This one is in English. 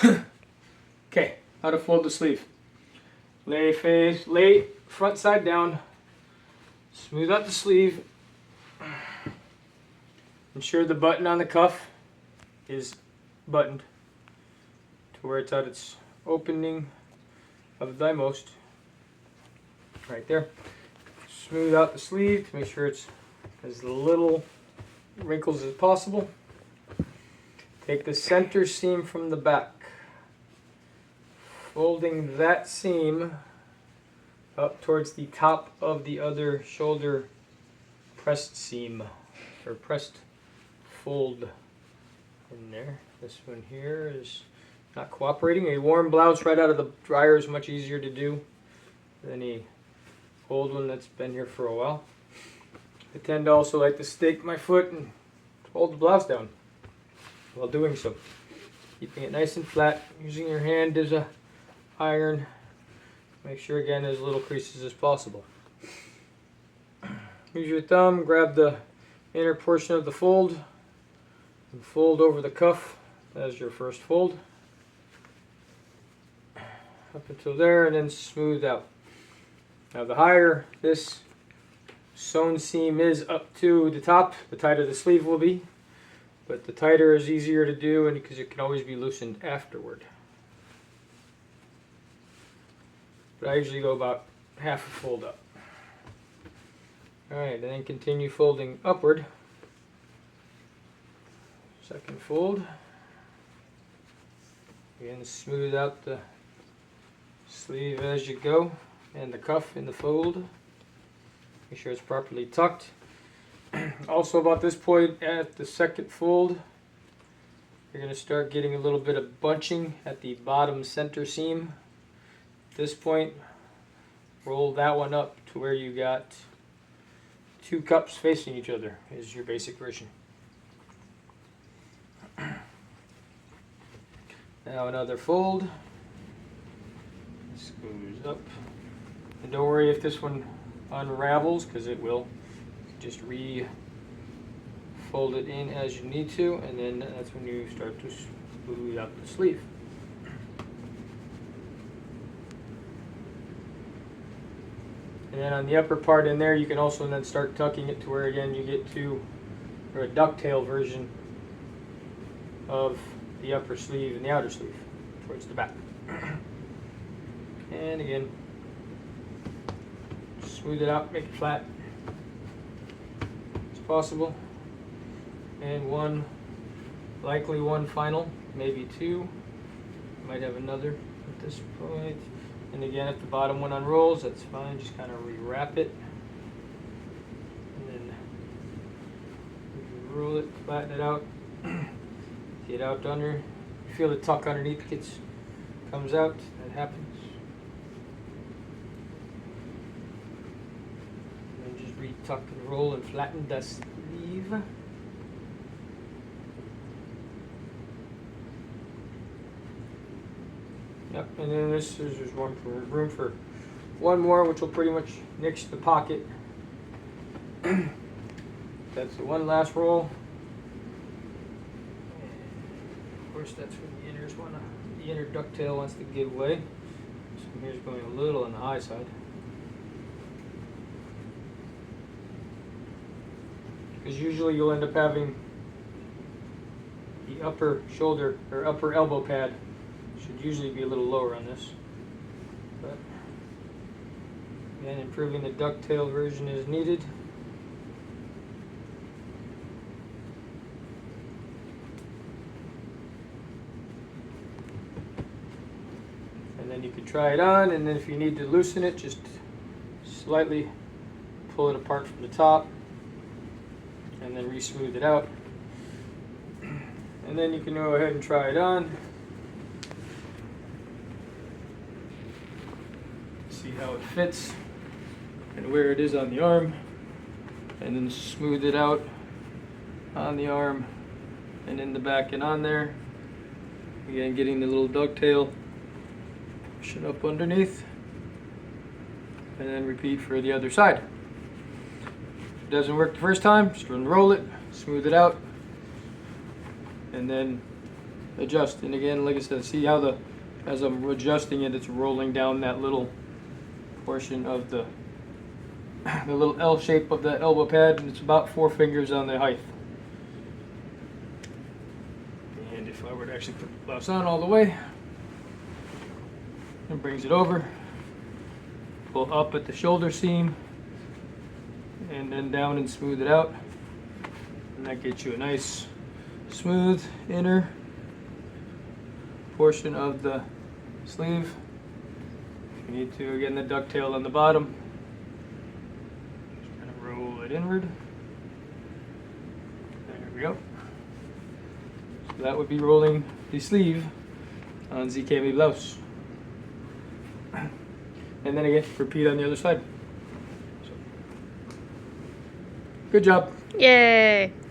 Okay, how to fold the sleeve. Lay front side down, smooth out the sleeve, ensure the button on the cuff is buttoned to where it's at its opening of the most, right there. Smooth out the sleeve to make sure it's as little wrinkles as possible. Take the center seam from the back, folding that seam up towards the top of the other shoulder pressed seam, or pressed fold in there. This one here is not cooperating. A warm blouse right out of the dryer is much easier to do than a old one that's been here for a while. I tend to also like to stake my foot and hold the blouse down while doing so, keeping it nice and flat, using your hand as a iron. Make sure again there's little creases as possible. Use your thumb, grab the inner portion of the fold and fold over the cuff as your first fold up until there, and then smooth out. Now the higher this sewn seam is up to the top, the tighter the sleeve will be, but the tighter is easier to do, and because it can always be loosened afterward. But I usually go about half a fold up. Alright, and then continue folding upward. Second fold. Again, smooth out the sleeve as you go, and the cuff in the fold. Make sure it's properly tucked. Also, about this point at the second fold, you're going to start getting a little bit of bunching at the bottom center seam. At this point, roll that one up to where you got two cups facing each other is your basic version. Now another fold. Screws up. And don't worry if this one unravels, because it will. Just re-fold it in as you need to, and then that's when you start to smooth out the sleeve. And then on the upper part in there, you can also then start tucking it to where again you get to a ducktail version of the upper sleeve and the outer sleeve towards the back. And again, smooth it out, make it flat as possible. And likely one final, maybe two. Might have another at this point. And again, if the bottom one unrolls, that's fine. Just kind of re-wrap it. And then roll it, flatten it out. Get out under. You feel the tuck underneath comes out. That happens. And then just re-tuck and roll and flatten the sleeve. Yep, and then this is just room for one more, which will pretty much nix the pocket. That's the one last roll. And of course, that's when the inner ducktail wants to give way. So here's going a little on the high side. Because usually you'll end up having the upper shoulder or upper elbow pad should usually be a little lower on this, but again, improving the ducktail version is needed. And then you can try it on, and then if you need to loosen it, just slightly pull it apart from the top and then re-smooth it out. And then you can go ahead and try it on. See how it fits and where it is on the arm, and then smooth it out on the arm and in the back and on there. Again, getting the little ducktail, push it up underneath, and then repeat for the other side. If it doesn't work the first time, just unroll it, smooth it out, and then adjust. And again, like I said, see how as I'm adjusting it, it's rolling down that little portion of the little L shape of that elbow pad, and it's about 4 fingers on the height. And if I were to actually put the blouse on all the way, and brings it over, pull up at the shoulder seam, and then down and smooth it out, and that gets you a nice smooth inner portion of the sleeve. You need to, again, the ducktail on the bottom, just kind of roll it inward. There we go. So that would be rolling the sleeve on ZKMA blouse. And then again, repeat on the other side. So, good job. Yay!